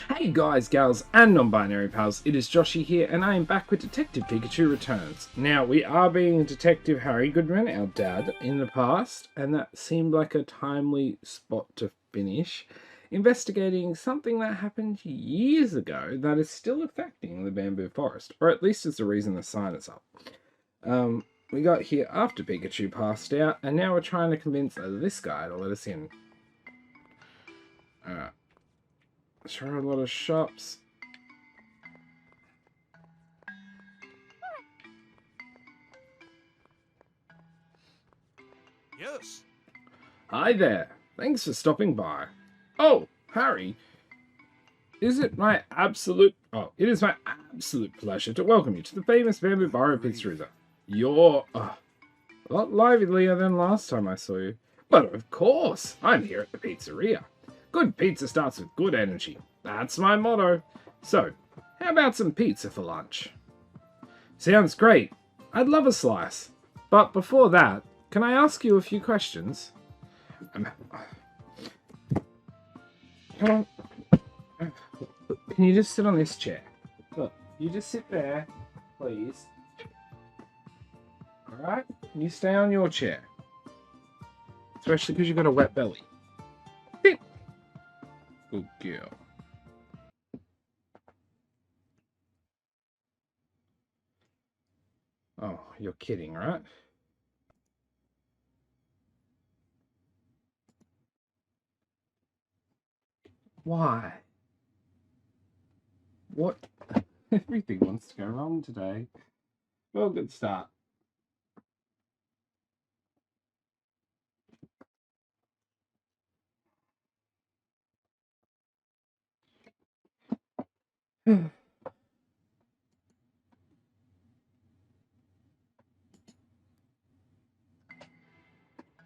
Hey guys, gals, and non-binary pals, it is Joshie here, and I am back with Detective Pikachu Returns. Now, we are being Detective Harry Goodman, our dad, in the past, and that seemed like a timely spot to finish, investigating something that happened years ago that is still affecting the bamboo forest, or at least is the reason the sign is up. We got here after Pikachu passed out, and now we're trying to convince this guy to let us in. Sure, a lot of shops. Yes. Hi there. Thanks for stopping by. Oh, Harry. It is my absolute pleasure to welcome you to the famous Bamboo Bar Pizzeria. You're a lot livelier than last time I saw you. But of course, I'm here at the pizzeria. Good pizza starts with good energy. That's my motto. So, how about some pizza for lunch? Sounds great. I'd love a slice. But before that, can I ask you a few questions? Come on. Can you just sit on this chair? Look, you just sit there, please. Alright? Can you stay on your chair? Especially because you've got a wet belly. Sit. Good girl. Oh, you're kidding, right? Why? What? Everything wants to go wrong today. Well, good start.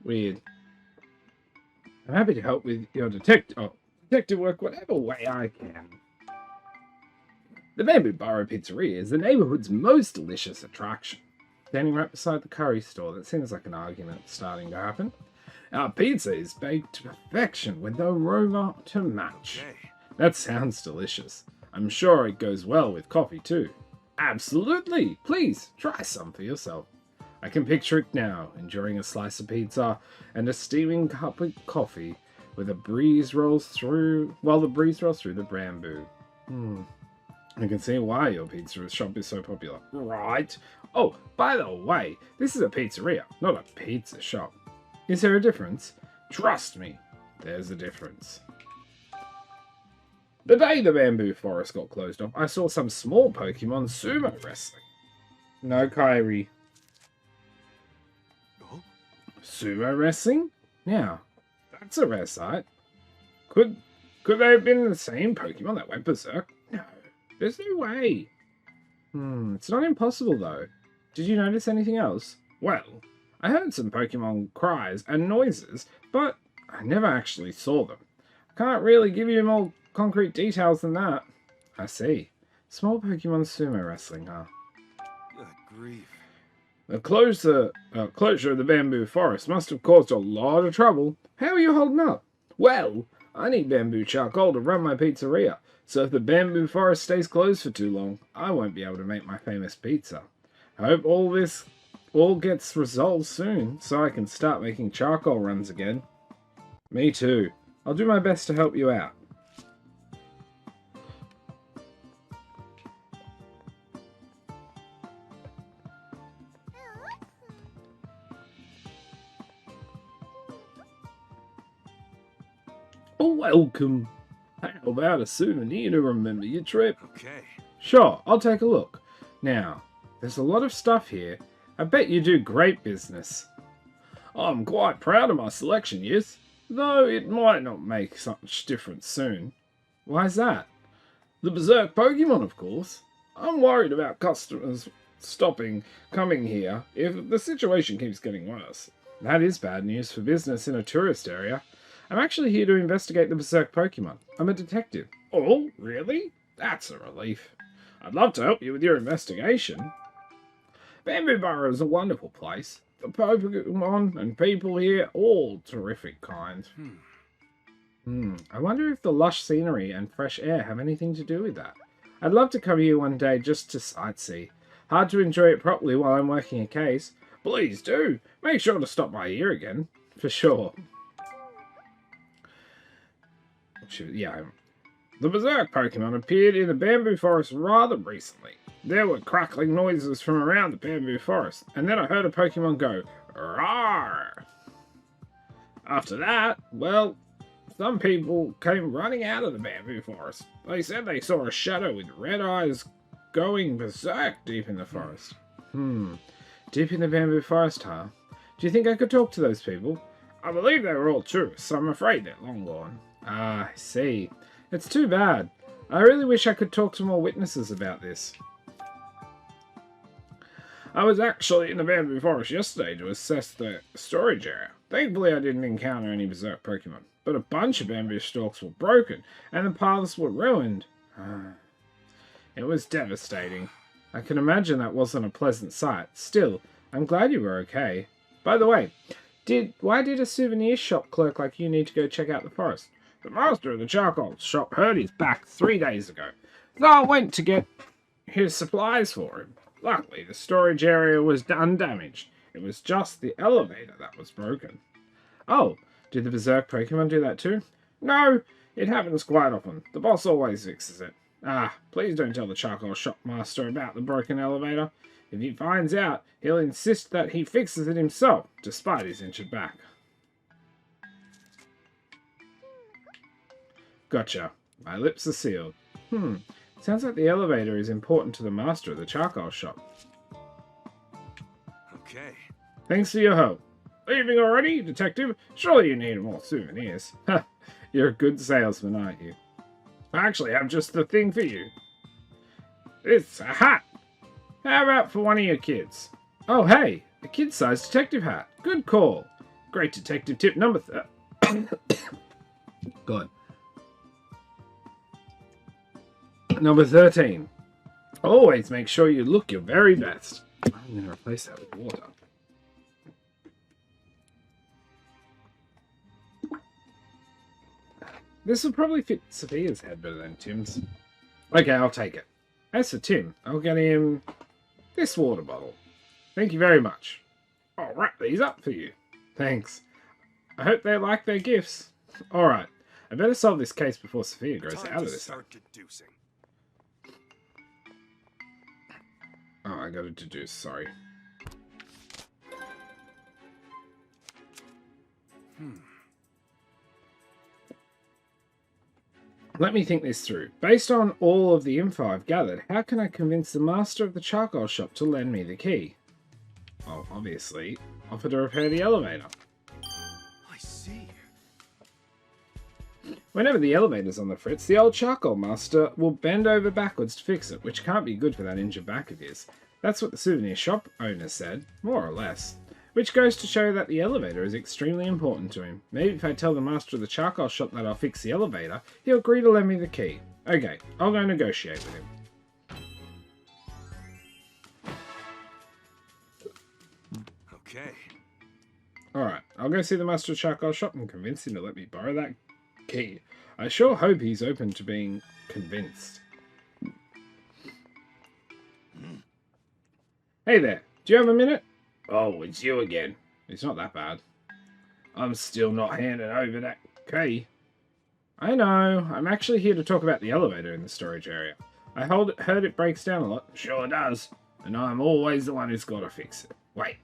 Weird. I'm happy to help with your detective work whatever way I can. The Bamboo Burrow Pizzeria is the neighborhood's most delicious attraction. Standing right beside the curry store, that seems like an argument starting to happen. Our pizza is baked to perfection with the aroma to match. Okay. That sounds delicious. I'm sure it goes well with coffee too. Absolutely! Please, try some for yourself. I can picture it now, enjoying a slice of pizza and a steaming cup of coffee while the breeze rolls through the bamboo. I can see why your pizza shop is so popular. Right? Oh, by the way, this is a pizzeria, not a pizza shop. Is there a difference? Trust me, there's a difference. The day the bamboo forest got closed off, I saw some small Pokemon sumo wrestling. No, Kyrie. Oh? Sumo wrestling? Now, that's a rare sight. Could they have been the same Pokemon that went berserk? No, there's no way. It's not impossible though. Did you notice anything else? Well, I heard some Pokemon cries and noises, but I never actually saw them. I can't really give you more concrete details than that. I see. Small Pokemon sumo wrestling, huh? Good grief. The closure of the bamboo forest must have caused a lot of trouble. How are you holding up? Well, I need bamboo charcoal to run my pizzeria, so if the bamboo forest stays closed for too long, I won't be able to make my famous pizza. I hope all gets resolved soon, so I can start making charcoal runs again. Me too. I'll do my best to help you out. Oh, welcome. How about a souvenir to remember your trip? Okay. Sure, I'll take a look. Now, there's a lot of stuff here. I bet you do great business. I'm quite proud of my selection, yes, though it might not make such difference soon. Why's that? The berserk Pokemon, of course. I'm worried about customers coming here if the situation keeps getting worse. That is bad news for business in a tourist area. I'm actually here to investigate the berserk Pokemon. I'm a detective. Oh, really? That's a relief. I'd love to help you with your investigation. Bamboo Burrow is a wonderful place. The Pokemon and people here, all terrific kind. I wonder if the lush scenery and fresh air have anything to do with that. I'd love to come here one day just to sightsee. Hard to enjoy it properly while I'm working a case. Please do. Make sure to stop by here again. For sure. Yeah. The Berserk Pokemon appeared in the bamboo forest rather recently. There were crackling noises from around the bamboo forest, and then I heard a Pokemon go, "Roar!" After that, well, some people came running out of the bamboo forest. They said they saw a shadow with red eyes going berserk deep in the forest. Deep in the bamboo forest, huh? Do you think I could talk to those people? I believe they were all tourists, so I'm afraid they're long gone. Ah, I see. It's too bad. I really wish I could talk to more witnesses about this. I was actually in the bamboo forest yesterday to assess the storage area. Thankfully, I didn't encounter any berserk Pokemon, but a bunch of bamboo stalks were broken, and the paths were ruined. It was devastating. I can imagine that wasn't a pleasant sight. Still, I'm glad you were okay. By the way, why did a souvenir shop clerk like you need to go check out the forest? The master of the charcoal shop hurt his back 3 days ago, so I went to get his supplies for him. Luckily, the storage area was undamaged. It was just the elevator that was broken. Oh, did the berserk Pokemon do that too? No, it happens quite often. The boss always fixes it. Please don't tell the charcoal shop master about the broken elevator. If he finds out, he'll insist that he fixes it himself, despite his injured back. Gotcha. My lips are sealed. Sounds like the elevator is important to the master of the charcoal shop. Okay. Thanks for your help. Leaving already, detective? Surely you need more souvenirs. You're a good salesman, aren't you? I actually have just the thing for you. It's a hat. How about for one of your kids? Oh, hey, a kid-sized detective hat. Good call. Great detective tip number God. Number 13. Always make sure you look your very best. I'm going to replace that with water. This will probably fit Sophia's head better than Tim's. Okay, I'll take it. As for Tim, I'll get him this water bottle. Thank you very much. I'll wrap these up for you. Thanks. I hope they like their gifts. Alright, I better solve this case before Sophia grows out of this. Oh, I got to deduce, sorry. Let me think this through. Based on all of the info I've gathered, how can I convince the master of the charcoal shop to lend me the key? Well, obviously, offer to repair the elevator. I see. Whenever the elevator's on the fritz, the old charcoal master will bend over backwards to fix it, which can't be good for that injured back of his. That's what the souvenir shop owner said, more or less. Which goes to show that the elevator is extremely important to him. Maybe if I tell the master of the charcoal shop that I'll fix the elevator, he'll agree to lend me the key. Okay, I'll go negotiate with him. Okay. Alright, I'll go see the master of the charcoal shop and convince him to let me borrow that key. I sure hope he's open to being convinced. Hey there, do you have a minute? Oh, it's you again. It's not that bad. I'm still not handing over that key. I know. I'm actually here to talk about the elevator in the storage area. I heard it breaks down a lot. Sure does. And I'm always the one who's got to fix it. Wait.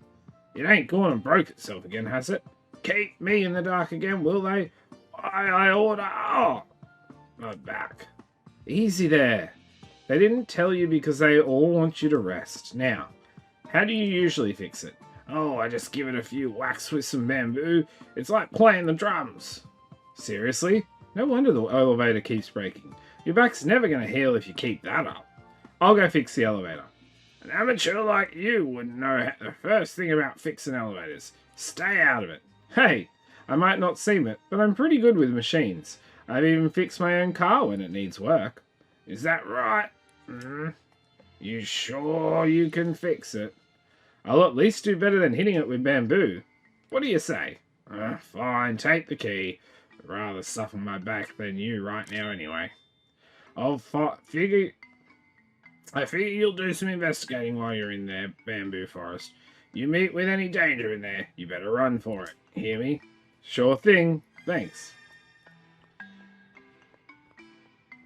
It ain't gone and broke itself again, has it? Keep me in the dark again, will they? I order... Oh! My back. Easy there. They didn't tell you because they all want you to rest. Now, how do you usually fix it? Oh, I just give it a few whacks with some bamboo. It's like playing the drums. Seriously? No wonder the elevator keeps breaking. Your back's never going to heal if you keep that up. I'll go fix the elevator. An amateur like you wouldn't know the first thing about fixing elevators. Stay out of it. Hey, I might not seem it, but I'm pretty good with machines. I've even fixed my own car when it needs work. Is that right? You sure you can fix it? I'll at least do better than hitting it with bamboo. What do you say? Fine, take the key. I'd rather suffer my back than you right now anyway. I figure you'll do some investigating while you're in there, bamboo forest. You meet with any danger in there, you better run for it. Hear me? Sure thing. Thanks.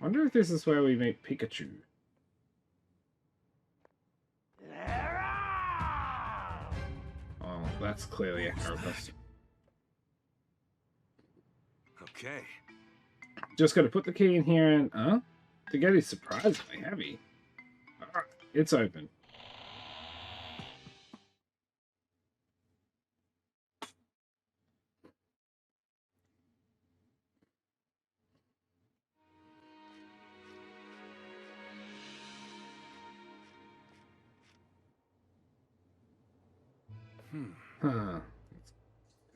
Wonder if this is where we meet Pikachu. Oh, that's clearly a Carapace. Okay. Just got to put the key in here and... The gate is surprisingly heavy. Alright, it's open. Huh. It's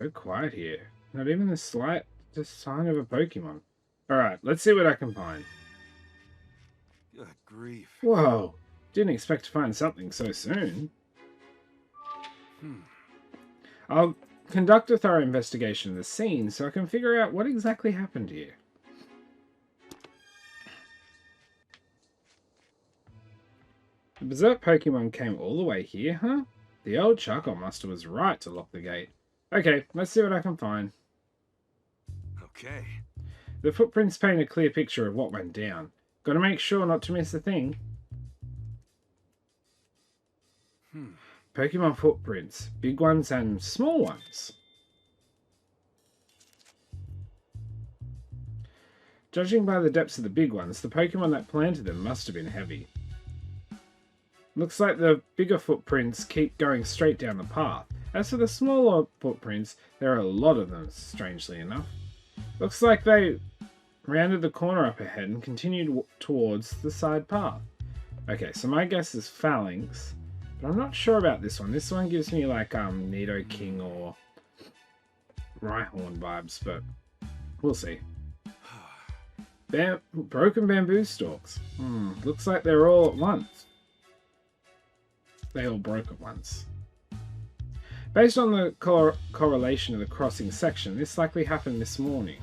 so quiet here. Not even the slightest sign of a Pokemon. Alright, let's see what I can find. Good grief. Whoa! Didn't expect to find something so soon. I'll conduct a thorough investigation of the scene so I can figure out what exactly happened here. The Berserk Pokemon came all the way here, huh? The old Charcoal Master was right to lock the gate. Okay, let's see what I can find. Okay. The footprints paint a clear picture of what went down. Gotta make sure not to miss a thing. Pokemon footprints. Big ones and small ones. Judging by the depths of the big ones, the Pokemon that planted them must have been heavy. Looks like the bigger footprints keep going straight down the path. As for the smaller footprints, there are a lot of them, strangely enough. Looks like they rounded the corner up ahead and continued towards the side path. Okay, so my guess is Phalanx, but I'm not sure about this one. This one gives me like Nidoking or Rhyhorn vibes, but we'll see. Broken bamboo stalks. Looks like they're all at once. They all broke at once. Based on the correlation of the crossing section, this likely happened this morning.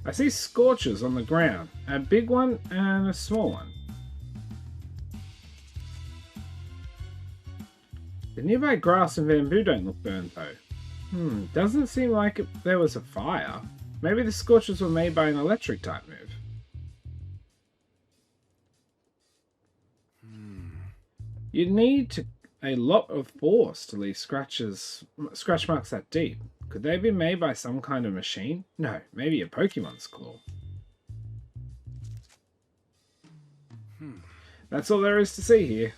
I see scorches on the ground, a big one and a small one. The nearby grass and bamboo don't look burned though. Doesn't seem like there was a fire. Maybe the scorches were made by an electric type move. You'd need a lot of force to leave scratch marks that deep. Could they be made by some kind of machine? No, maybe a Pokemon's claw. That's all there is to see here.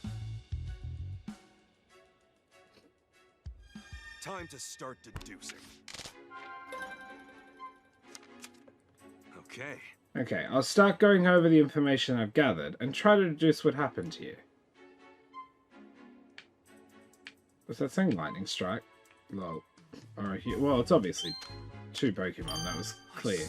Time to start deducing. Okay. Okay, I'll start going over the information I've gathered and try to deduce what happened here. Was that saying lightning strike? Lol. Well, it's obviously two Pokemon, that was clear.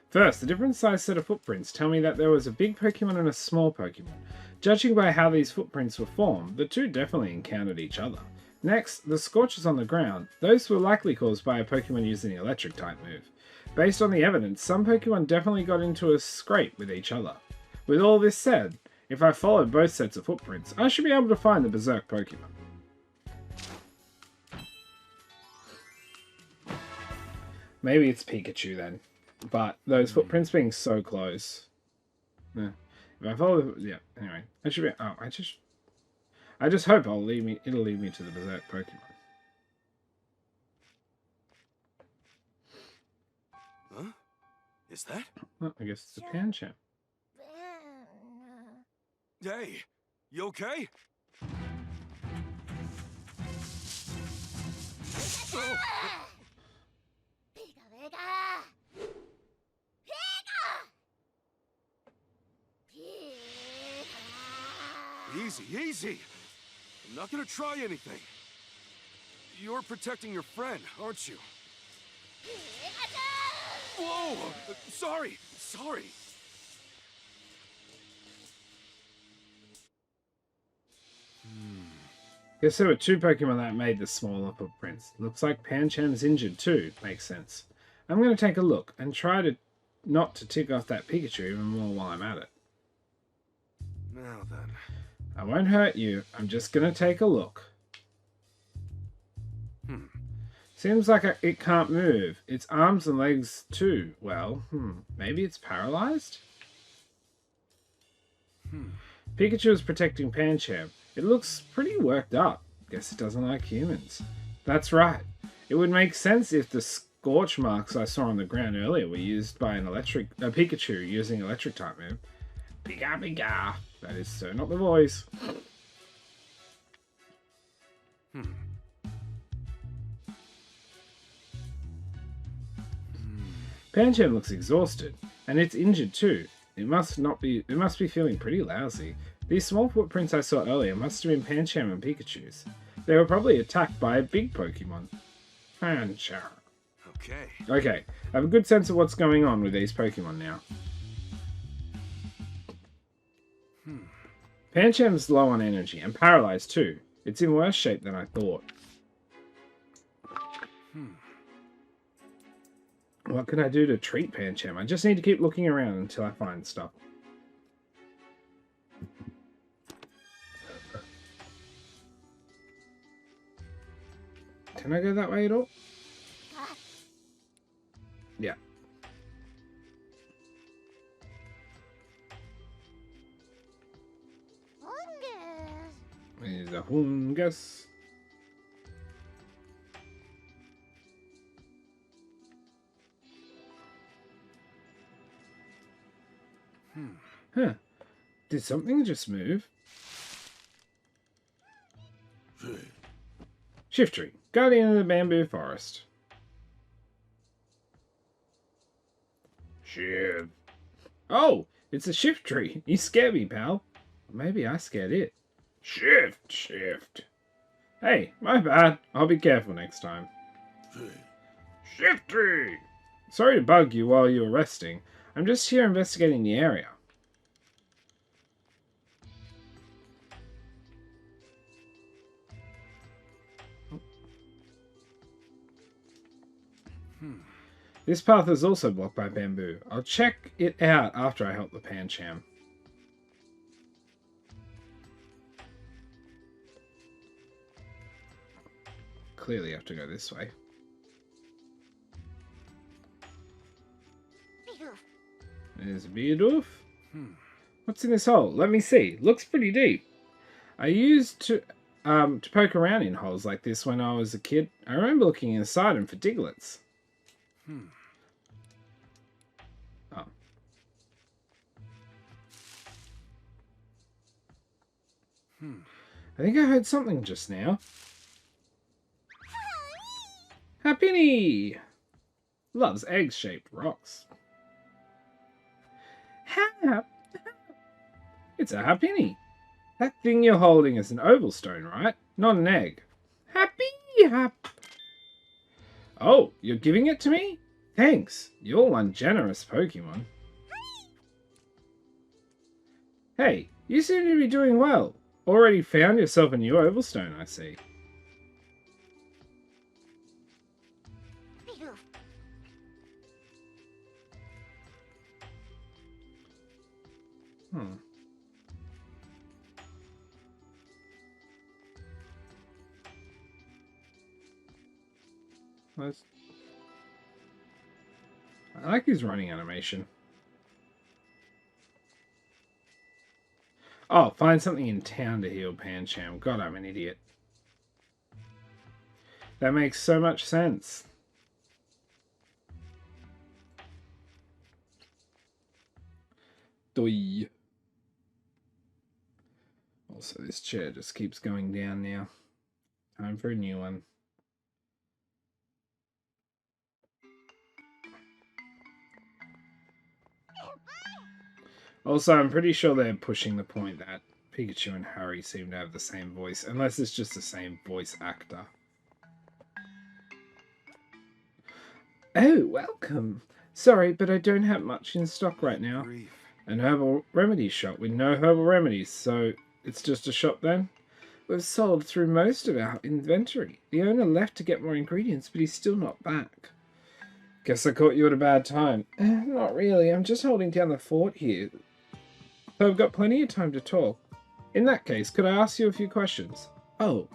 First, the different size set of footprints tell me that there was a big Pokemon and a small Pokemon. Judging by how these footprints were formed, the two definitely encountered each other. Next, the scorches on the ground. Those were likely caused by a Pokemon using the electric type move. Based on the evidence, some Pokemon definitely got into a scrape with each other. With all this said, if I followed both sets of footprints, I should be able to find the Berserk Pokemon. Maybe it's Pikachu then. But those footprints being so close. Yeah. If I follow... Yeah, anyway. I should be... Oh, I just hope it'll lead me to the Berserk Pokemon. Huh? Is that? Well, I guess it's a Pancham. Hey, you okay? Oh. Easy, easy. I'm not gonna try anything. You're protecting your friend, aren't you? Whoa! Sorry. Guess there were two Pokemon that made the smaller footprints. Looks like Pancham's injured too. Makes sense. I'm going to take a look and try to not to tick off that Pikachu even more while I'm at it. Now then. I won't hurt you. I'm just going to take a look. Seems like it can't move. Its arms and legs too. Well, maybe it's paralyzed? Pikachu is protecting Pancham. It looks pretty worked up. Guess it doesn't like humans. That's right. It would make sense if the scorch marks I saw on the ground earlier were used by a Pikachu using electric type move. Pika Pika. That is so not the voice. Pancham looks exhausted, and it's injured too. It must be feeling pretty lousy. These small footprints I saw earlier must have been Pancham and Pikachu's. They were probably attacked by a big Pokemon. Pancham. Okay, I have a good sense of what's going on with these Pokemon now. Pancham's low on energy, and paralyzed too. It's in worse shape than I thought. What can I do to treat Pancham? I just need to keep looking around until I find stuff. Can I go that way at all? Yeah. There's a Hungus. Huh. Did something just move? Shiftry, guardian of the bamboo forest. Shiv. Oh, it's a Shiftry. You scared me, pal. Maybe I scared it. Shift. Hey, my bad. I'll be careful next time. Shiftry! Sorry to bug you while you were resting. I'm just here investigating the area. This path is also blocked by bamboo. I'll check it out after I help the Pancham. Clearly have to go this way. There's a Beardorf. What's in this hole? Let me see. Looks pretty deep. I used to poke around in holes like this when I was a kid. I remember looking inside them for Diglets. Oh. I think I heard something just now. Happiny! Loves egg-shaped rocks. It's a Happiny. That thing you're holding is an oval stone, right? Not an egg. Happy. Oh, you're giving it to me? Thanks. You're one generous Pokemon. Hey, you seem to be doing well. Already found yourself a new oval stone, I see. I like his running animation. Oh, find something in town to heal Pancham. God, I'm an idiot. That makes so much sense. Doi. Also, this chair just keeps going down now. Time for a new one. Also, I'm pretty sure they're pushing the point that Pikachu and Harry seem to have the same voice, unless it's just the same voice actor. Oh, welcome. Sorry, but I don't have much in stock right now. An herbal remedy shop with no herbal remedies, so it's just a shop then? We've sold through most of our inventory. The owner left to get more ingredients, but he's still not back. Guess I caught you at a bad time. Not really. I'm just holding down the fort here. So I've got plenty of time to talk. In that case, could I ask you a few questions? Oh,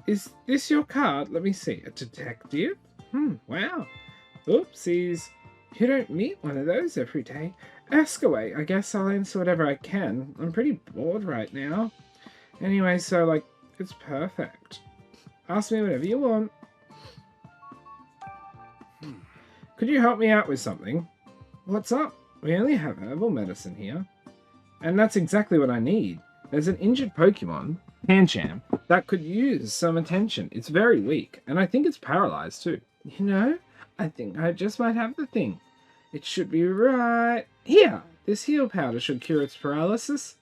is this your card? Let me see. A detective? Wow. Oopsies. You don't meet one of those every day. Ask away. I guess I'll answer whatever I can. I'm pretty bored right now. Anyway, so, like, it's perfect. Ask me whatever you want. Could you help me out with something? What's up? We only have herbal medicine here. And that's exactly what I need. There's an injured Pokemon, Pancham, that could use some attention. It's very weak, and I think it's paralyzed too. You know, I think I just might have the thing. It should be right here. This heal powder should cure its paralysis.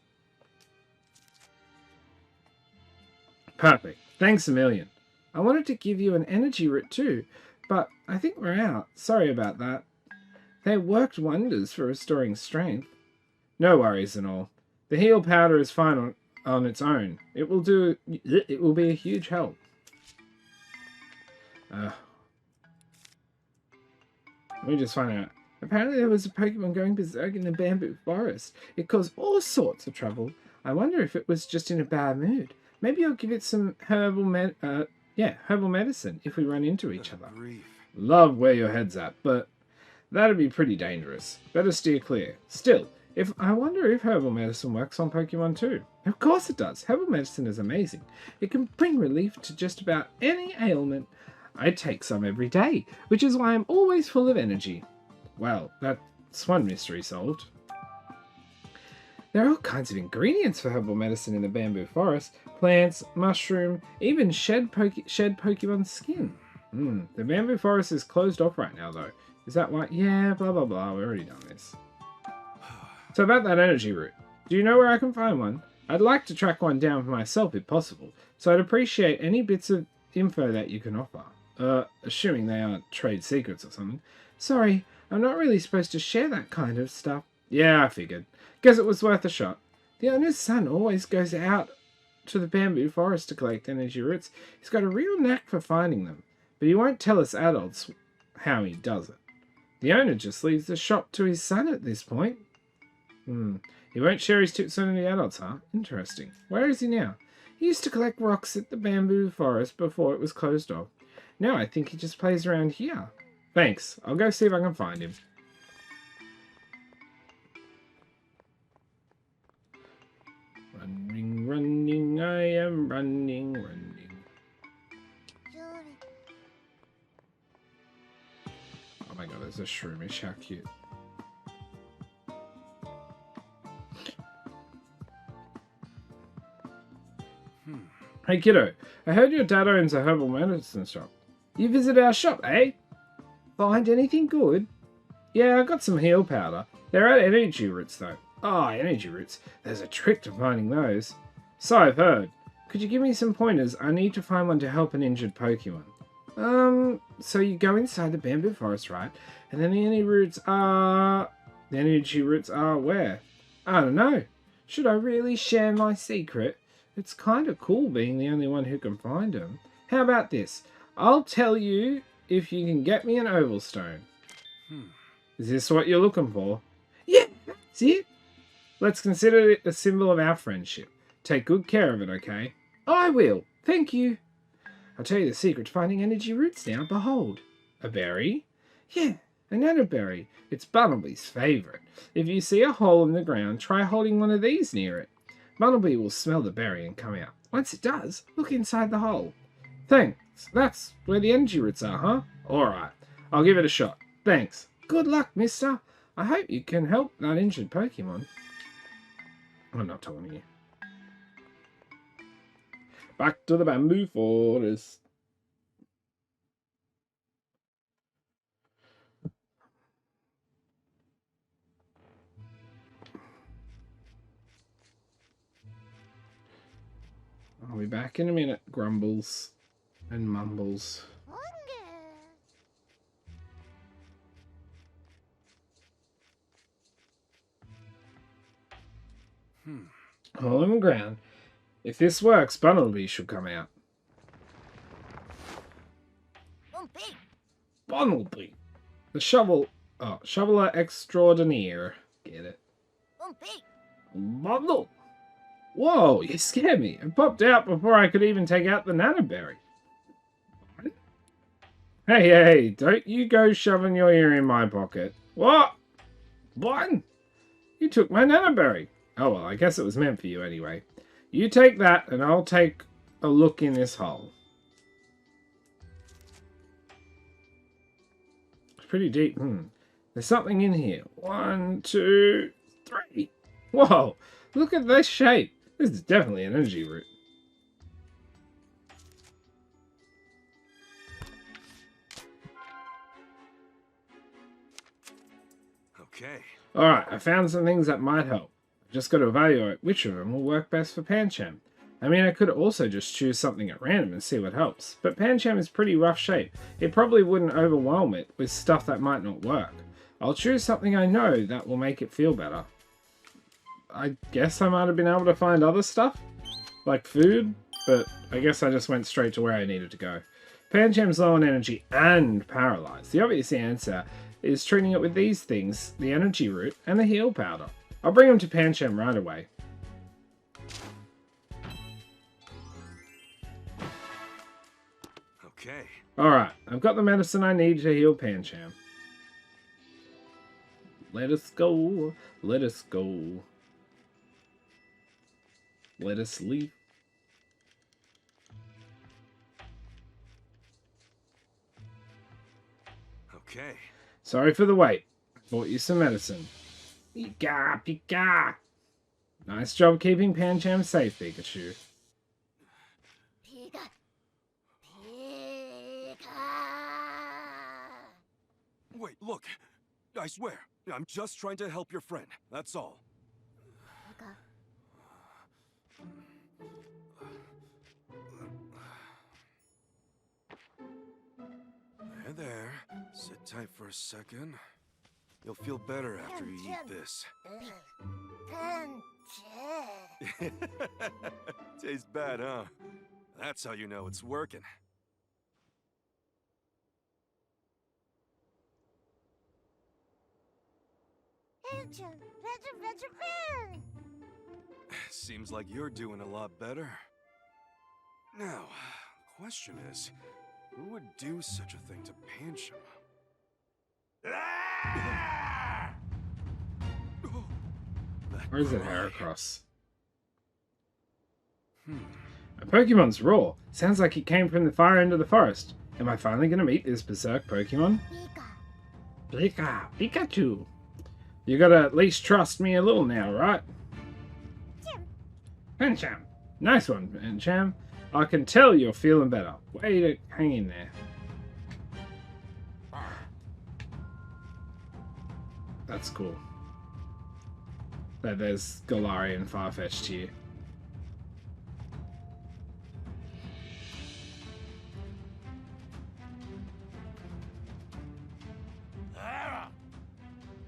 Perfect. Thanks a million. I wanted to give you an energy root too, but I think we're out. Sorry about that. They worked wonders for restoring strength. No worries and all. The heal powder is fine on its own. It will be a huge help. Let me just find out. Apparently there was a Pokemon going berserk in the bamboo forest. It caused all sorts of trouble. I wonder if it was just in a bad mood. Maybe I'll give it some herbal medicine if we run into each other. Love where your head's at, but that'd be pretty dangerous. Better steer clear. Still, I wonder if herbal medicine works on Pokemon too. Of course it does. Herbal medicine is amazing. It can bring relief to just about any ailment. I take some every day, which is why I'm always full of energy. Well, that's one mystery solved. There are all kinds of ingredients for herbal medicine in the bamboo forest. Plants, mushroom, even shed Pokemon skin. The bamboo forest is closed off right now though. Is that why? Yeah, blah blah blah. We've already done this. So about that energy root. Do you know where I can find one? I'd like to track one down for myself if possible. So I'd appreciate any bits of info that you can offer. Assuming they aren't trade secrets or something. Sorry, I'm not really supposed to share that kind of stuff. Yeah, I figured. Guess it was worth a shot. The owner's son always goes out to the bamboo forest to collect energy roots. He's got a real knack for finding them, but he won't tell us adults how he does it. The owner just leaves the shop to his son at this point. He won't share his tips on any adults, huh? Interesting. Where is he now? He used to collect rocks at the bamboo forest before it was closed off. Now I think he just plays around here. Thanks. I'll go see if I can find him. Running, running, I am running, running. Oh my god, there's a shroomish, how cute. Hey kiddo, I heard your dad owns a herbal medicine shop. You visit our shop, eh? Find anything good? Yeah, I got some heal powder. They're out energy roots though. Oh, energy roots. There's a trick to finding those. So I've heard. Could you give me some pointers? I need to find one to help an injured Pokemon. So you go inside the bamboo forest, right? And then the energy roots are... The energy roots are where? I don't know. Should I really share my secret? It's kind of cool being the only one who can find them. How about this? I'll tell you if you can get me an oval stone. Is this what you're looking for? Yeah, that's it. Let's consider it a symbol of our friendship. Take good care of it, okay? I will. Thank you. I'll tell you the secret to finding energy roots now. Behold. A berry? Yeah, a nanoberry. It's Bunnelby's favourite. If you see a hole in the ground, try holding one of these near it. Bunnelby will smell the berry and come out. Once it does, look inside the hole. Thanks. That's where the energy roots are, huh? Alright. I'll give it a shot. Thanks. Good luck, mister. I hope you can help that injured Pokemon. I'm not talking to you. Back to the bamboo forest. I'll be back in a minute, grumbles and mumbles. Hole in the ground. If this works, Bunnelby should come out. Bunnelby! The shoveler extraordinaire. Get it? Bundle! Whoa, you scared me. It popped out before I could even take out the nanoberry. Hey, don't you go shoving your ear in my pocket. What? Button? You took my nanoberry. Oh, well, I guess it was meant for you anyway. You take that, and I'll take a look in this hole. It's pretty deep. There's something in here. 1, 2, 3. Whoa, look at this shape. This is definitely an energy root. Okay. Alright, I found some things that might help. I've just got to evaluate which of them will work best for Pancham. I mean, I could also just choose something at random and see what helps, but Pancham is pretty rough shape. It probably wouldn't overwhelm it with stuff that might not work. I'll choose something I know that will make it feel better. I guess I might have been able to find other stuff, like food, but I guess I just went straight to where I needed to go. Pancham's low on energy and paralyzed. The obvious answer is treating it with these things, the energy root and the heal powder. I'll bring him to Pancham right away. Okay. Alright, I've got the medicine I need to heal Pancham. Let us go, let us go. Let us leave. Okay. Sorry for the wait. I bought you some medicine. Pika, Pika. Nice job keeping Pancham safe, Pikachu. Pika. Wait, look. I swear, I'm just trying to help your friend. That's all. There. Sit tight for a second. You'll feel better after you eat this. Tastes bad, huh? That's how you know it's working. Seems like you're doing a lot better. Now, the question is, who would do such a thing to Pancham? Or is it Heracross? A Pokemon's roar. Sounds like it came from the far end of the forest. Am I finally going to meet this berserk Pokemon? Pika, Pikachu. You gotta at least trust me a little now, right? Pancham. Nice one, Pancham. I can tell you're feeling better. Way to hang in there. That's cool. There's Galarian Farfetch'd here.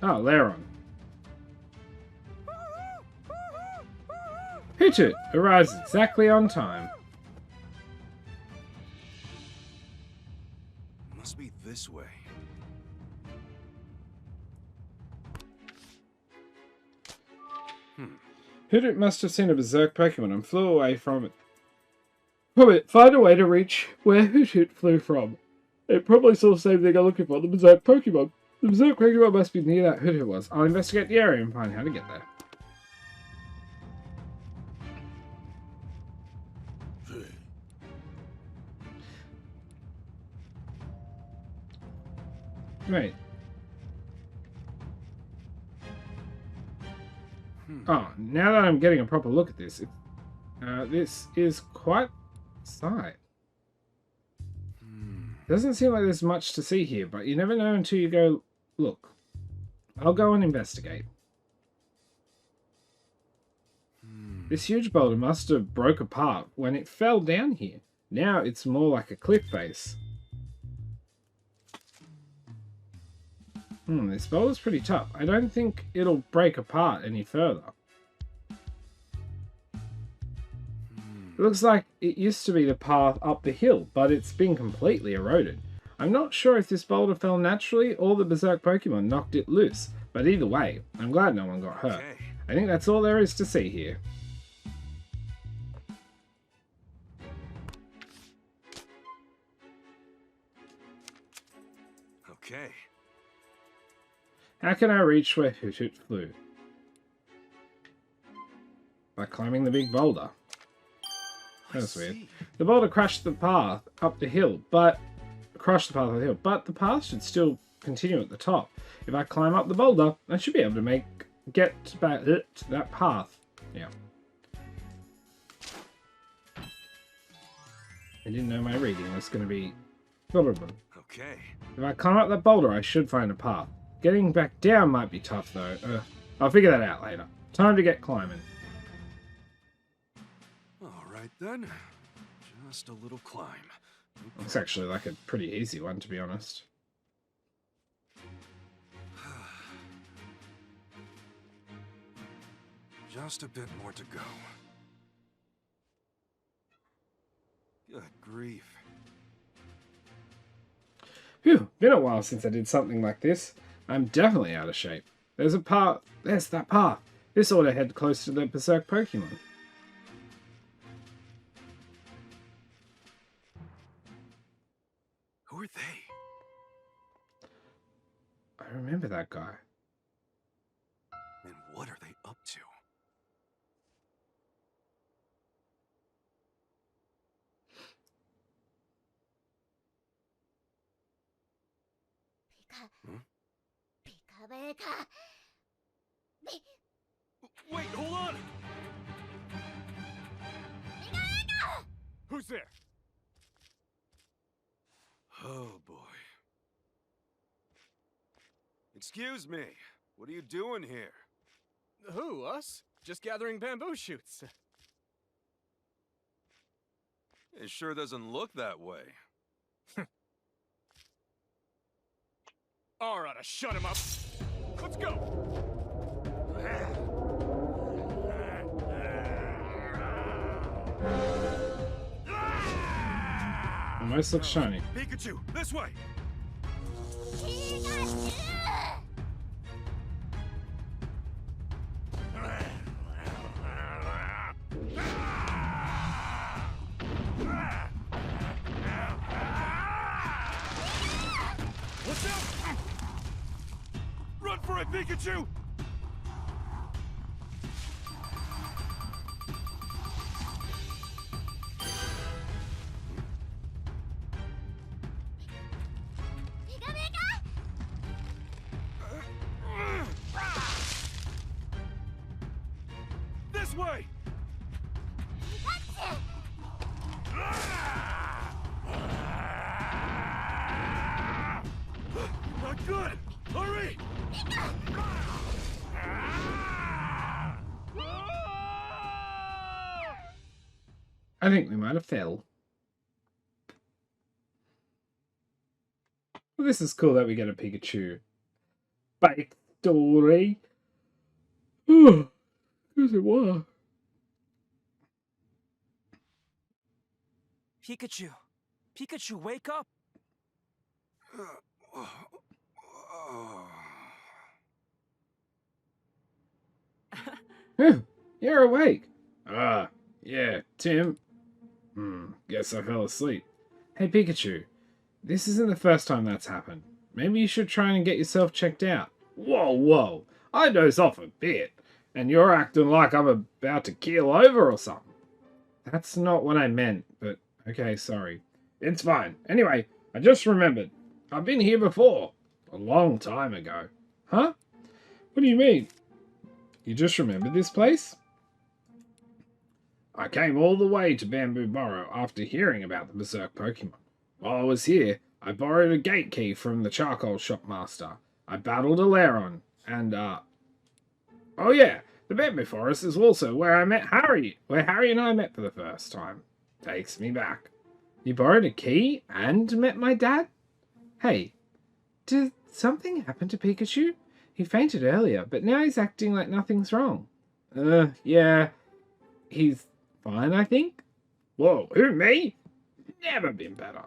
Oh, Laron. Hoothoot arrives exactly on time. Must be this way. Hoothoot must have seen a berserk Pokemon and flew away from it. Find a way to reach where Hoothoot flew from. It probably saw the same thing I'm looking for, the berserk Pokemon. The berserk Pokemon must be near that Hoothoot was. I'll investigate the area and find how to get there. Wait. Oh, now that I'm getting a proper look at this, this is quite a sight. Doesn't seem like there's much to see here, but you never know until you go look. I'll go and investigate. This huge boulder must have broke apart when it fell down here. Now it's more like a cliff face. This boulder's pretty tough. I don't think it'll break apart any further. It looks like it used to be the path up the hill, but it's been completely eroded. I'm not sure if this boulder fell naturally or the berserk Pokemon knocked it loose, but either way, I'm glad no one got hurt. Okay. I think that's all there is to see here. Okay. How can I reach where Hoot flew? By climbing the big boulder. That's weird. The boulder crashed the path up the hill, but the path should still continue at the top. If I climb up the boulder, I should be able to get back to that path. Yeah. I didn't know my reading was going to be vulnerable. Okay. If I climb up that boulder, I should find a path. Getting back down might be tough, though. I'll figure that out later. Time to get climbing. All right then. Just a little climb. It's actually like a pretty easy one, to be honest. Just a bit more to go. Good grief. Phew, been a while since I did something like this. I'm definitely out of shape. There's that path. This ought to head close to the berserk Pokemon. Who are they? I remember that guy. And what are they up to? Wait, hold on! Who's there? Oh boy. Excuse me, what are you doing here? Who, us? Just gathering bamboo shoots. It sure doesn't look that way. Alright, shut him up. Let's go! Almost looks shiny. Pikachu, this way! What's up? Run for it, Pikachu! This way! Not good! Hurry! I think we might have failed. Well, this is cool that we get a Pikachu backstory. Oh, yes it was. Pikachu! Pikachu, wake up! Phew, you're awake. Yeah, Tim. Guess I fell asleep. Hey, Pikachu. This isn't the first time that's happened. Maybe you should try and get yourself checked out. Whoa. I doze off a bit, and you're acting like I'm about to keel over or something. That's not what I meant, but okay, sorry. It's fine. Anyway, I just remembered. I've been here before. A long time ago. Huh? What do you mean? You just remembered this place? I came all the way to Bamboo Burrow after hearing about the berserk Pokemon. While I was here, I borrowed a gate key from the charcoal shop master. I battled a Lairon, and oh yeah, the Bamboo Forest is also where I met Harry, where Harry and I met for the first time. Takes me back. You borrowed a key and met my dad? Hey, did something happen to Pikachu? He fainted earlier, but now he's acting like nothing's wrong. Yeah, he's fine, I think. Whoa, who, me? Never been better.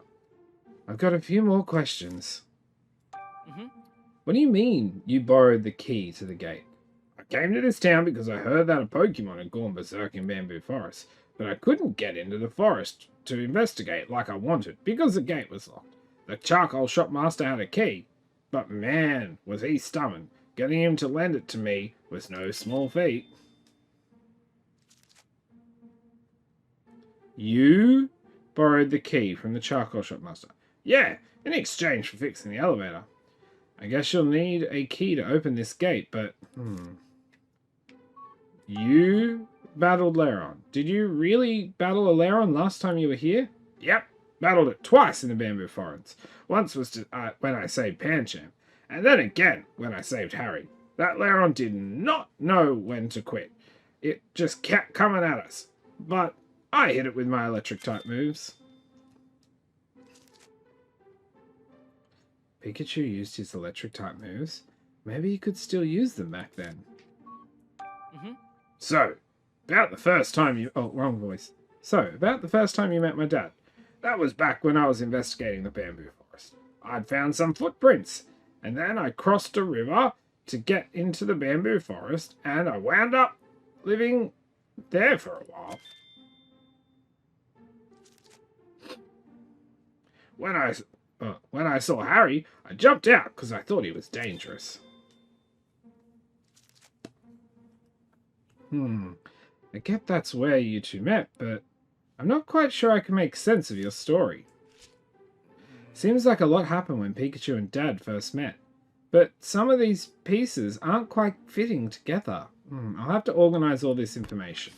I've got a few more questions. What do you mean you borrowed the key to the gate? I came to this town because I heard that a Pokemon had gone berserk in Bamboo Forest, but I couldn't get into the forest to investigate like I wanted because the gate was locked. The charcoal shop master had a key, but man, was he stubborn. Getting him to lend it to me was no small feat. You borrowed the key from the charcoal shop master? Yeah, in exchange for fixing the elevator. I guess you'll need a key to open this gate, but... You battled Laron. Did you really battle a Laron last time you were here? Yep, battled it twice in the Bamboo Forest. Once was when I saved Pancham, and then again when I saved Harry. That Laron did not know when to quit. It just kept coming at us. But I hit it with my electric-type moves. Pikachu used his electric-type moves. Maybe he could still use them back then. So, about the first time you... Oh, wrong voice. So, about the first time you met my dad. That was back when I was investigating the Bamboo Forest. I'd found some footprints, and then I crossed a river to get into the Bamboo Forest, and I wound up living there for a while. When I saw Harry, I jumped out because I thought he was dangerous. I get that's where you two met, but I'm not quite sure I can make sense of your story. Seems like a lot happened when Pikachu and Dad first met, but some of these pieces aren't quite fitting together. I'll have to organize all this information.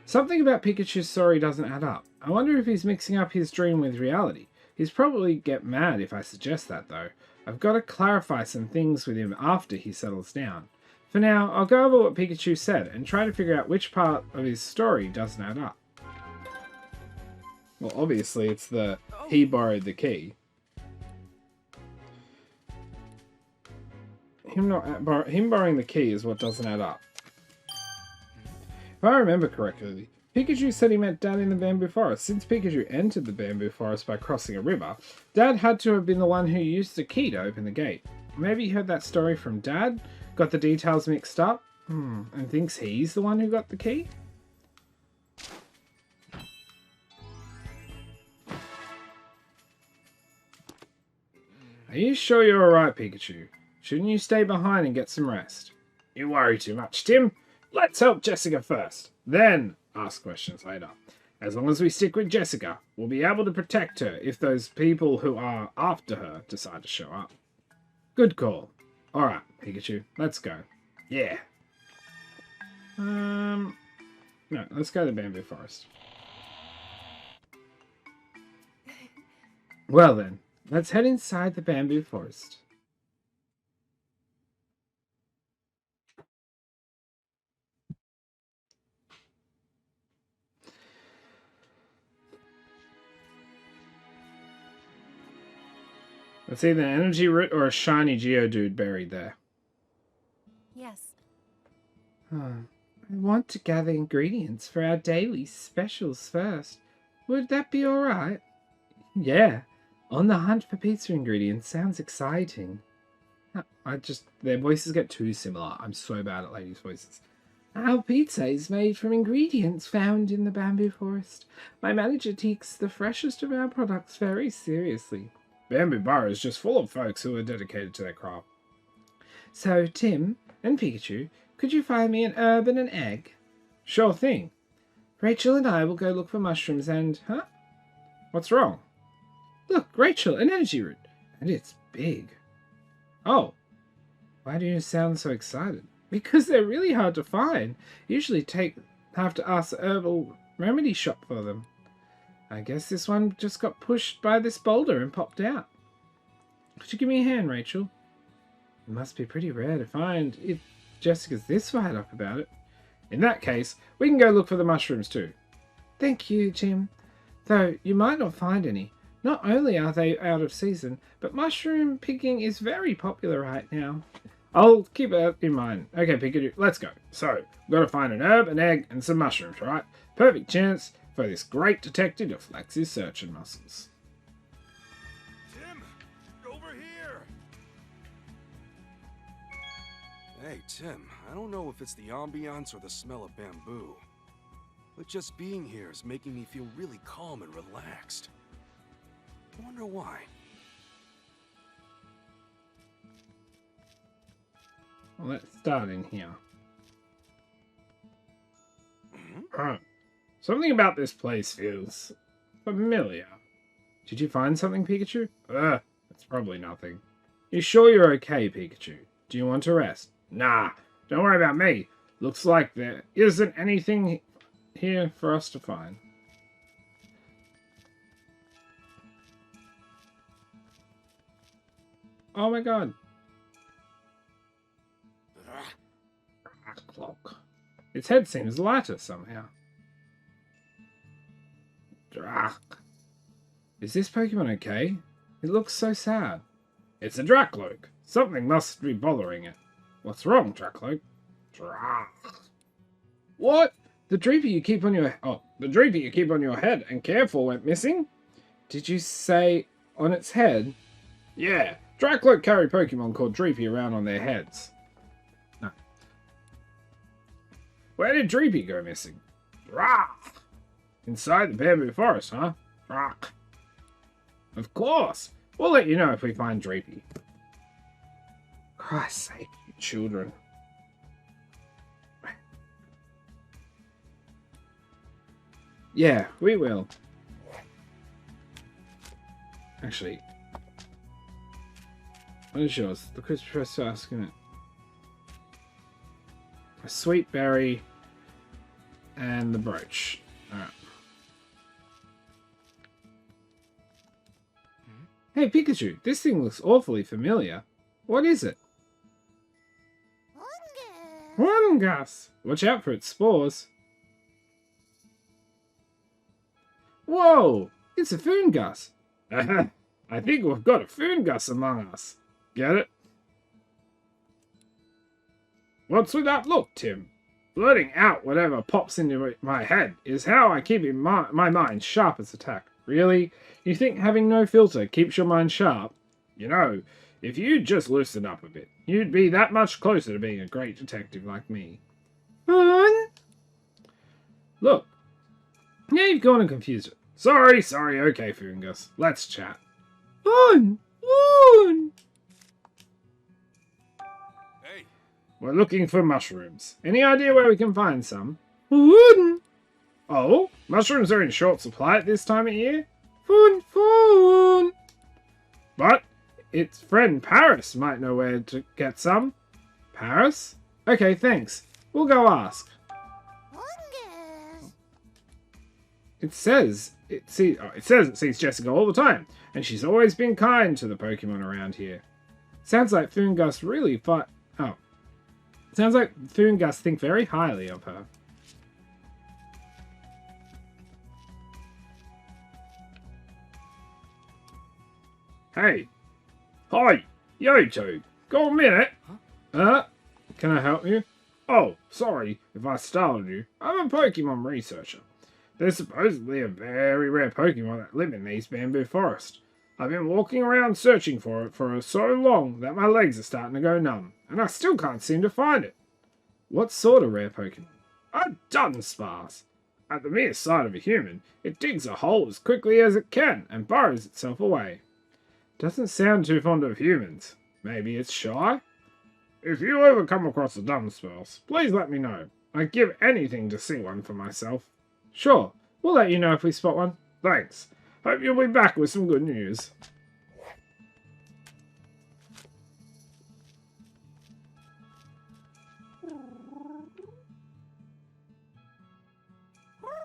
Something about Pikachu's story doesn't add up. I wonder if he's mixing up his dream with reality. He'd probably get mad if I suggest that, though. I've got to clarify some things with him after he settles down. For now, I'll go over what Pikachu said and try to figure out which part of his story doesn't add up. Well, obviously it's the he borrowed the key. Him borrowing the key is what doesn't add up. If I remember correctly, Pikachu said he met Dad in the Bamboo Forest. Since Pikachu entered the Bamboo Forest by crossing a river, Dad had to have been the one who used the key to open the gate. Maybe he heard that story from Dad, got the details mixed up, and thinks he's the one who got the key? Are you sure you're alright, Pikachu? Shouldn't you stay behind and get some rest? You worry too much, Tim. Let's help Jessica first. Then ask questions later. As long as we stick with Jessica, we'll be able to protect her if those people who are after her decide to show up. Good call. Alright, Pikachu, let's go. Yeah. No, let's go to the Bamboo Forest. Well then, let's head inside the Bamboo Forest. It's either an energy root or a shiny Geodude buried there. Yes. I want to gather ingredients for our daily specials first. Would that be alright? Yeah. On the hunt for pizza ingredients sounds exciting. Their voices get too similar. I'm so bad at ladies' voices. Our pizza is made from ingredients found in the Bamboo Forest. My manager takes the freshest of our products very seriously. Bamboo Bar is just full of folks who are dedicated to their craft. So, Tim and Pikachu, could you find me an herb and an egg? Sure thing. Rachel and I will go look for mushrooms and... Huh? What's wrong? Look, Rachel, an energy root. And it's big. Oh. Why do you sound so excited? Because they're really hard to find. Usually have to ask the herbal remedy shop for them. I guess this one just got pushed by this boulder and popped out. Could you give me a hand, Rachel? It must be pretty rare to find if Jessica's this fired up about it. In that case, we can go look for the mushrooms too. Thank you, Tim. Though you might not find any. Not only are they out of season, but mushroom picking is very popular right now. I'll keep that in mind. Okay, Pikachu, let's go. So, we've got to find an herb, an egg, and some mushrooms, right? Perfect chance for this great detective to flex his searching muscles. Tim, over here! Hey, Tim, I don't know if it's the ambiance or the smell of bamboo, but just being here is making me feel really calm and relaxed. I wonder why. Well, let's start in here. Something about this place feels familiar. Did you find something, Pikachu? It's probably nothing. You sure you're okay, Pikachu? Do you want to rest? Nah, don't worry about me. Looks like there isn't anything here for us to find. Oh my god. Clock. Its head seems lighter somehow. Drak. Is this Pokemon okay? It looks so sad. It's a Dracloak. Something must be bothering it. What's wrong, Dracloak? Drak. What? The Dreepy you keep on your head and care for went missing? Did you say on its head? Yeah, Dracloak carry Pokemon called Dreepy around on their heads. No. Where did Dreepy go missing? Drak. Inside the bamboo forest, huh? Drak. Of course. We'll let you know if we find Dreepy. Christ's sake, you children. Yeah, we will. Actually, what is yours? The crisp press asking it. A sweet berry and the brooch. Alright. Hey Pikachu, this thing looks awfully familiar. What is it? Fungus! Watch out for its spores. Whoa! It's a Fungus! I think we've got a Fungus among us. Get it? What's with that look, Tim? Blurting out whatever pops into my head is how I keep my mind sharp as a tack. Really? You think having no filter keeps your mind sharp? You know, if you just loosened up a bit, you'd be that much closer to being a great detective like me. Look. Now you've gone and confused it. Sorry, okay, Fungus. Let's chat. Hey! We're looking for mushrooms. Any idea where we can find some? Oh? Mushrooms are in short supply at this time of year? Fun! But its friend Paris might know where to get some. Paris? Okay, thanks. We'll go ask. It says it sees Jessica all the time, and she's always been kind to the Pokemon around here. Sounds like Fungus think very highly of her. Hey. Hi. You two. Got a minute? Huh? Can I help you? Oh, sorry if I startled you. I'm a Pokemon researcher. There's supposedly a very rare Pokemon that live in these bamboo forests. I've been walking around searching for it for so long that my legs are starting to go numb, and I still can't seem to find it. What sort of rare Pokemon? A Dunsparce. At the mere sight of a human, it digs a hole as quickly as it can and burrows itself away. Doesn't sound too fond of humans. Maybe it's shy? If you ever come across a Dunsparce, please let me know. I'd give anything to see one for myself. Sure, we'll let you know if we spot one. Thanks. Hope you'll be back with some good news.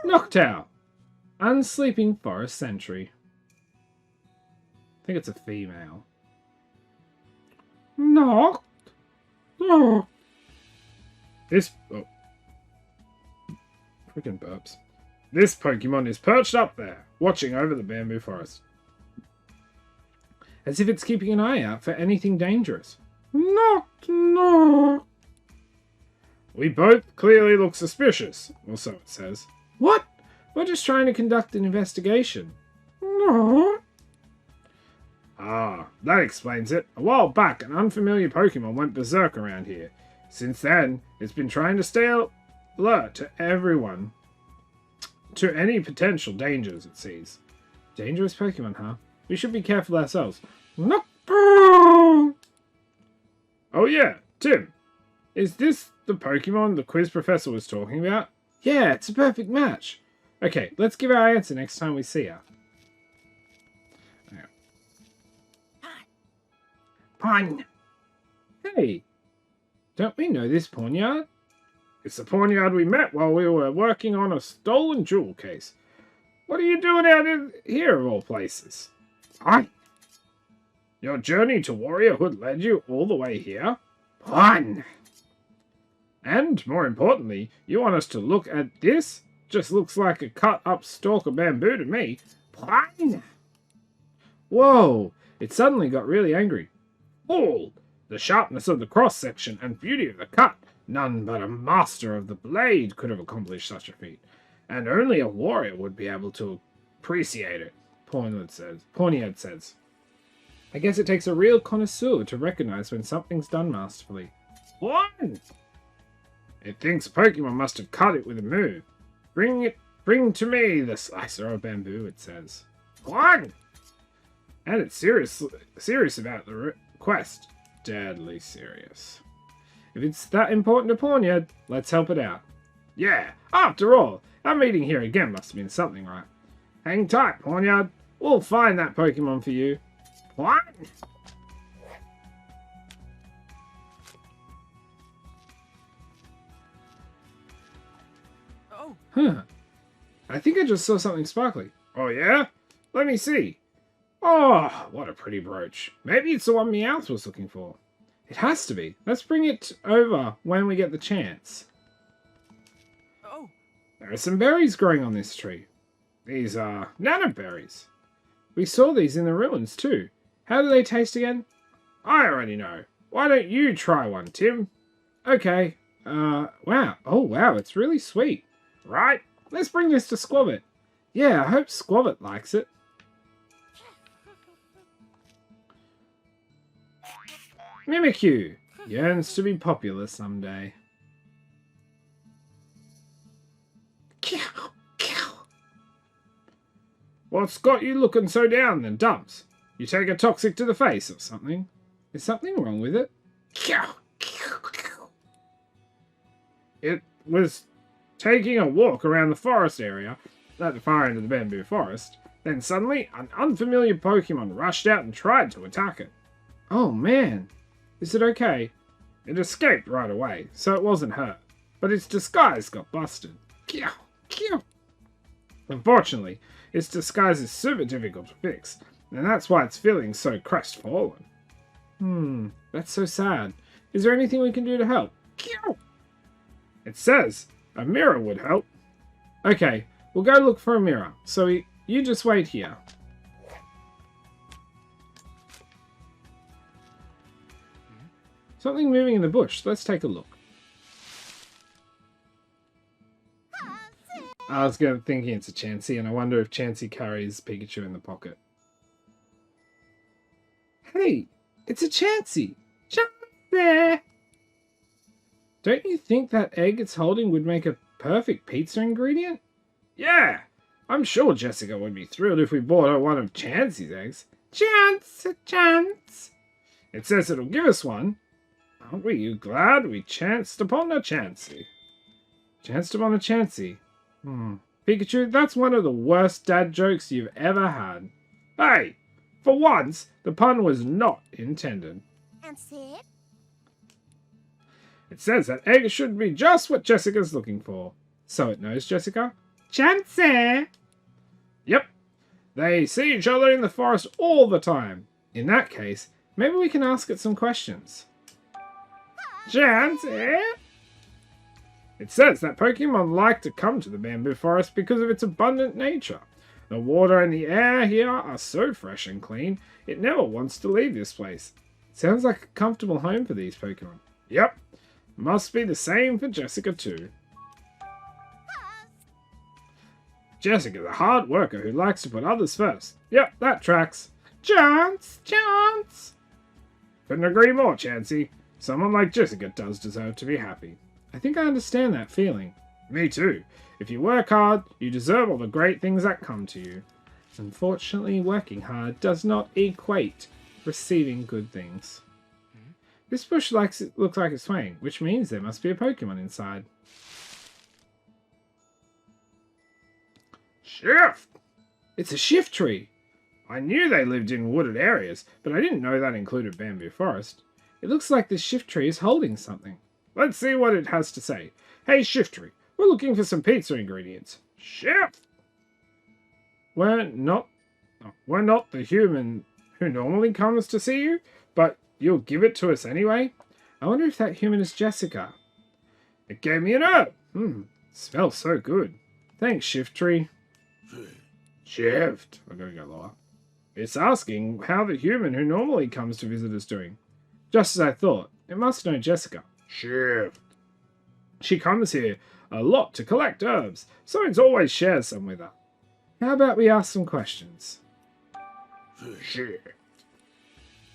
Noctowl. Unsleeping Forest Sentry. I think it's a female. Noct. Oh. Freaking burps. This Pokemon is perched up there, watching over the bamboo forest. As if it's keeping an eye out for anything dangerous. Noct. We both clearly look suspicious, or so it says. What? We're just trying to conduct an investigation. No. Ah, that explains it. A while back, an unfamiliar Pokemon went berserk around here. Since then, it's been trying to stay alert to everyone. To any potential dangers, it sees. Dangerous Pokemon, huh? We should be careful ourselves. No. Oh yeah, Tim. Is this the Pokemon the quiz professor was talking about? Yeah, it's a perfect match. Okay, let's give our answer next time we see her. Pawn. Hey, don't we know this pawnyard? It's the pawnyard we met while we were working on a stolen jewel case. What are you doing out in here of all places? Pawn. Your journey to Warriorhood led you all the way here? Pawn. And, more importantly, you want us to look at this? Just looks like a cut-up stalk of bamboo to me. Pawn. Whoa, it suddenly got really angry. All the sharpness of the cross-section and beauty of the cut. None but a master of the blade could have accomplished such a feat. And only a warrior would be able to appreciate it, Pawniard says. I guess it takes a real connoisseur to recognize when something's done masterfully. One! It thinks a Pokemon must have cut it with a move. Bring to me the slicer of bamboo, it says. One! And it's serious about the quest. Deadly serious. If it's that important to Pawniard, let's help it out. Yeah, after all, our meeting here again must have been something, right? Hang tight, Pawniard. We'll find that Pokemon for you. What? Oh. Huh. I think I just saw something sparkly. Oh yeah? Let me see. Oh, what a pretty brooch. Maybe it's the one Meowth was looking for. It has to be. Let's bring it over when we get the chance. Oh. There are some berries growing on this tree. These are nano berries. We saw these in the ruins too. How do they taste again? I already know. Why don't you try one, Tim? Okay. Wow. Oh, wow, it's really sweet. Right? Let's bring this to Squabbit. Yeah, I hope Squabbit likes it. Mimikyu yearns to be popular someday. What's got you looking so down then, Dumps? You take a toxic to the face or something? Is something wrong with it? It was taking a walk around the forest area, at the far end of the bamboo forest. Then suddenly, an unfamiliar Pokemon rushed out and tried to attack it. Oh man! Is it okay? It escaped right away, so it wasn't hurt. But its disguise got busted. Unfortunately, its disguise is super difficult to fix, and that's why it's feeling so crestfallen. That's so sad. Is there anything we can do to help? It says a mirror would help. Okay, we'll go look for a mirror, so you just wait here. Something moving in the bush. Let's take a look. I was thinking it's a Chansey, and I wonder if Chansey carries Pikachu in the pocket. Hey, it's a Chansey! Chansey! Don't you think that egg it's holding would make a perfect pizza ingredient? Yeah! I'm sure Jessica would be thrilled if we bought her one of Chansey's eggs. Chance! It says it'll give us one. Aren't we glad we chanced upon a Chansey? Chanced upon a Chansey. Pikachu, that's one of the worst dad jokes you've ever had. Hey! For once, the pun was not intended. And Sid? It says that egg should be just what Jessica's looking for. So it knows Jessica. Chansey! Yep. They see each other in the forest all the time. In that case, maybe we can ask it some questions. Chansey? It says that Pokemon like to come to the bamboo forest because of its abundant nature. The water and the air here are so fresh and clean, it never wants to leave this place. Sounds like a comfortable home for these Pokemon. Yep. Must be the same for Jessica too. Jessica's a hard worker who likes to put others first. Yep, that tracks. Chance! Chance! Couldn't agree more, Chansey. Someone like Jessica does deserve to be happy. I think I understand that feeling. Me too. If you work hard, you deserve all the great things that come to you. Unfortunately, working hard does not equate receiving good things. This bush looks like it's swaying, which means there must be a Pokemon inside. Shift! It's a shift tree! I knew they lived in wooded areas, but I didn't know that included bamboo forest. It looks like this shift tree is holding something. Let's see what it has to say. Hey, shift tree, we're looking for some pizza ingredients. Shift! We're not the human who normally comes to see you, but you'll give it to us anyway? I wonder if that human is Jessica. It gave me an herb. Smells so good. Thanks, shift tree. Shift. I'm going to go lower. It's asking how the human who normally comes to visit is doing. Just as I thought. It must know Jessica. Shift. She comes here a lot to collect herbs, so it always shares some with her. How about we ask some questions? Shift.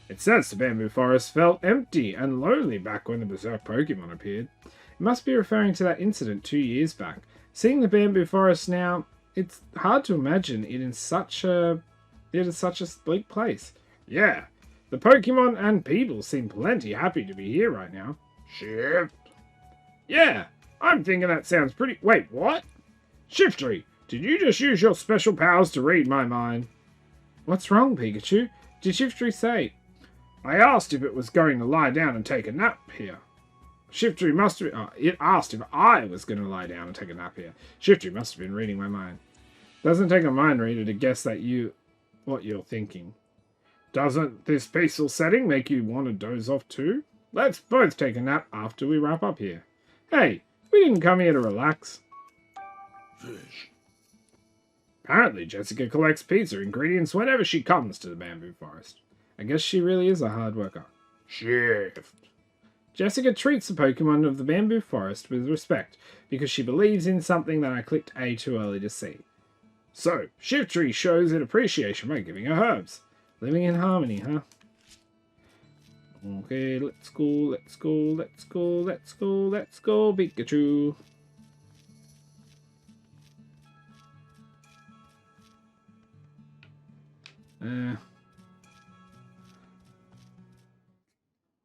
It says the bamboo forest felt empty and lonely back when the berserk Pokemon appeared. It must be referring to that incident 2 years back. Seeing the bamboo forest now, it's hard to imagine it is such a bleak place. Yeah, the Pokemon and people seem plenty happy to be here right now. Shift. Yeah, I'm thinking that sounds pretty... Wait, what? Shiftry, did you just use your special powers to read my mind? What's wrong, Pikachu? Did Shiftry say? I asked if it was going to lie down and take a nap here. Shiftry must have... it asked if I was going to lie down and take a nap here. Shiftry must have been reading my mind. Doesn't take a mind reader to guess that what you're thinking. Doesn't this peaceful setting make you want to doze off too? Let's both take a nap after we wrap up here. Hey, we didn't come here to relax. Fish. Apparently Jessica collects pizza ingredients whenever she comes to the bamboo forest. I guess she really is a hard worker. Shift. Jessica treats the Pokemon of the bamboo forest with respect because she believes in something that I clicked A too early to see. So, Shiftry shows it appreciation by giving her herbs. Living in harmony, huh? Okay, let's go, let's go, let's go, let's go, let's go, Pikachu.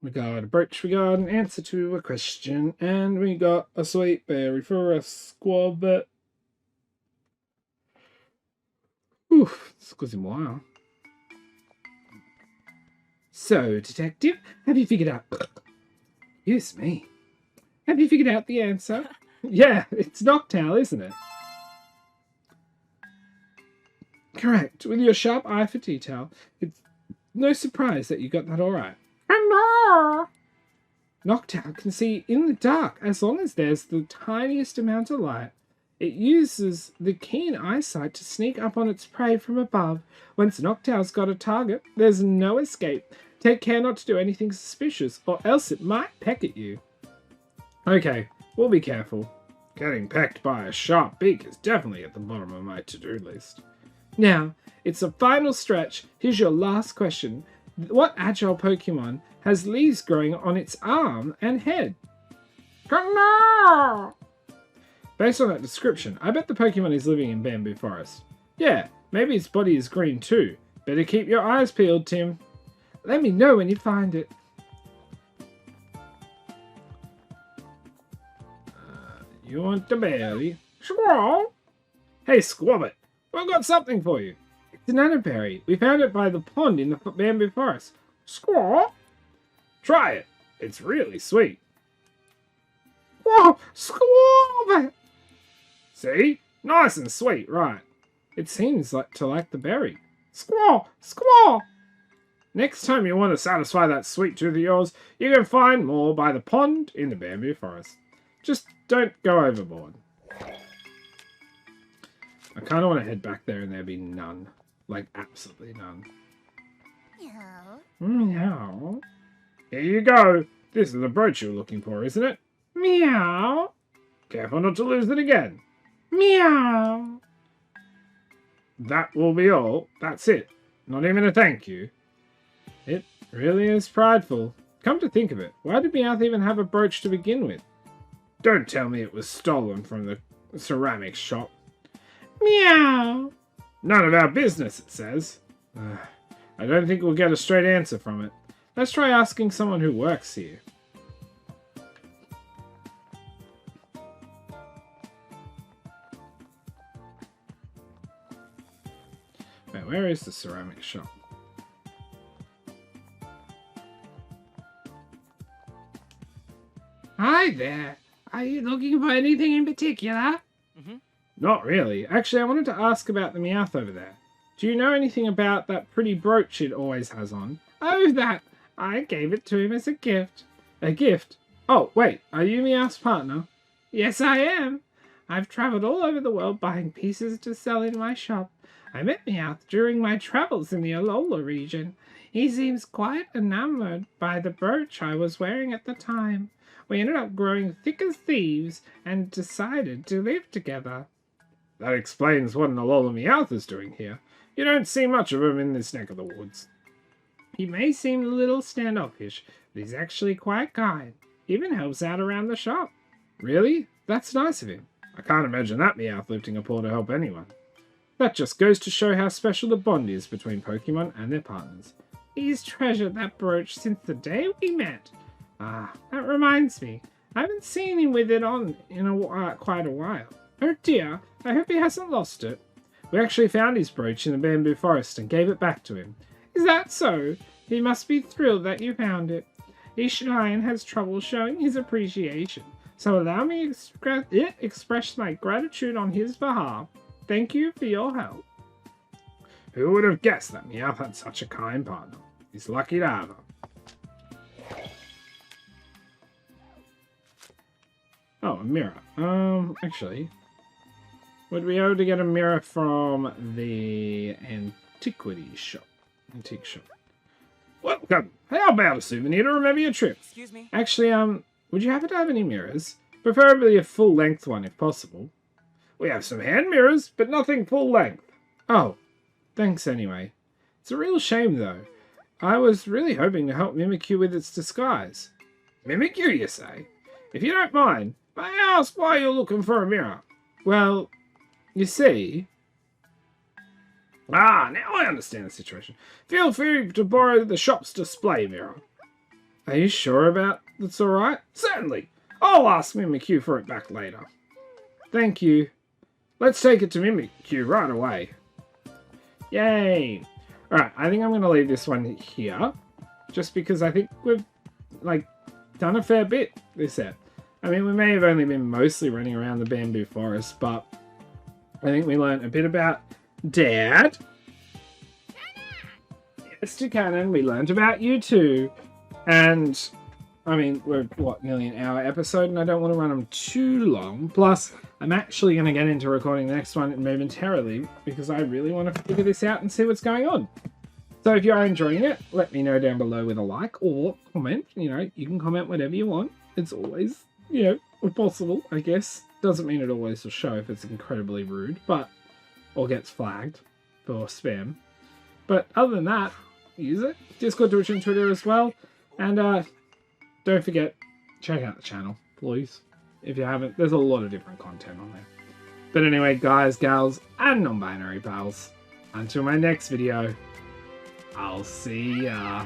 We got a brooch, we got an answer to a question, and we got a sweet berry for a squabbit. Oof, this goes in a while. So, detective, have you figured out... Excuse me. Have you figured out the answer? Yeah, it's Noctowl, isn't it? Correct. With your sharp eye for detail, it's no surprise that you got that all right. Hello! Noctowl can see in the dark as long as there's the tiniest amount of light. It uses the keen eyesight to sneak up on its prey from above. Once Noctowl's got a target, there's no escape. Take care not to do anything suspicious, or else it might peck at you. Okay, we'll be careful. Getting pecked by a sharp beak is definitely at the bottom of my to-do list. Now, it's a final stretch. Here's your last question. What agile Pokemon has leaves growing on its arm and head? No! Based on that description, I bet the Pokemon is living in Bamboo Forest. Yeah, maybe its body is green too. Better keep your eyes peeled, Tim. Let me know when you find it. You want the berry? Squall! Hey, Squabbit, we've got something for you. It's an berry. We found it by the pond in the bamboo forest. Squaw! Try it. It's really sweet. Whoa! Squaw! See? Nice and sweet, right? It seems to like the berry. Squaw! Squaw! Next time you want to satisfy that sweet tooth of yours, you can find more by the pond in the bamboo forest. Just don't go overboard. I kind of want to head back there and there be none. Like, absolutely none. Meow. Meow. Here you go. This is the brooch you're looking for, isn't it? Meow. Careful not to lose it again. Meow. that will be all. That's it. Not even a thank you. It really is prideful. Come to think of it, why did Meowth even have a brooch to begin with? Don't tell me it was stolen from the ceramics shop. Meow! None of our business, it says. I don't think we'll get a straight answer from it. Let's try asking someone who works here. Wait, where is the ceramics shop? Hi there. Are you looking for anything in particular? Not really. Actually, I wanted to ask about the Meowth over there. Do you know anything about that pretty brooch it always has on? Oh, that! I gave it to him as a gift. A gift? Oh, wait. Are you Meowth's partner? Yes, I am. I've travelled all over the world buying pieces to sell in my shop. I met Meowth during my travels in the Alola region. He seems quite enamoured by the brooch I was wearing at the time. We ended up growing thick as thieves and decided to live together. That explains what an Alola Meowth is doing here. You don't see much of him in this neck of the woods. He may seem a little standoffish, but he's actually quite kind. He even helps out around the shop. Really? That's nice of him. I can't imagine that Meowth lifting a paw to help anyone. That just goes to show how special the bond is between Pokemon and their partners. He's treasured that brooch since the day we met. Ah, that reminds me. I haven't seen him with it on in quite a while. Oh dear, I hope he hasn't lost it. We actually found his brooch in the bamboo forest and gave it back to him. Is that so? He must be thrilled that you found it. Each Lion has trouble showing his appreciation, so allow me to express my gratitude on his behalf. Thank you for your help. Who would have guessed that Meowth had such a kind partner? He's lucky to have her. Oh, a mirror. Actually, would we be able to get a mirror from the antiquity shop? Antique shop. Welcome. How about a souvenir to remember your trip? Excuse me? Actually, would you happen to have any mirrors? Preferably a full-length one, if possible. We have some hand mirrors, but nothing full-length. Oh, thanks anyway. It's a real shame, though. I was really hoping to help Mimikyu with its disguise. Mimikyu, you say? If you don't mind, may I ask why you're looking for a mirror? Well, you see... Ah, now I understand the situation. Feel free to borrow the shop's display mirror. Are you sure about that's alright? Certainly. I'll ask Mimikyu for it back later. Thank you. Let's take it to Mimikyu right away. Yay! Alright, I think I'm going to leave this one here. Just because I think we've, done a fair bit this set. I mean, we may have only been mostly running around the bamboo forest, but I think we learned a bit about Dad. Yes, to Cannon. We learned about you too. And, I mean, we're, nearly an hour episode, and I don't want to run them too long. Plus, I'm actually going to get into recording the next one momentarily, because I really want to figure this out and see what's going on. So if you are enjoying it, let me know down below with a like or comment. You know, you can comment whatever you want. It's always, possible, I guess. Doesn't mean it always will show if it's incredibly rude, but... or gets flagged for spam. But other than that, use it. Discord, Twitch, and Twitter as well. And don't forget, check out the channel, please. If you haven't, there's a lot of different content on there. But anyway, guys, gals, and non-binary pals, until my next video, I'll see ya.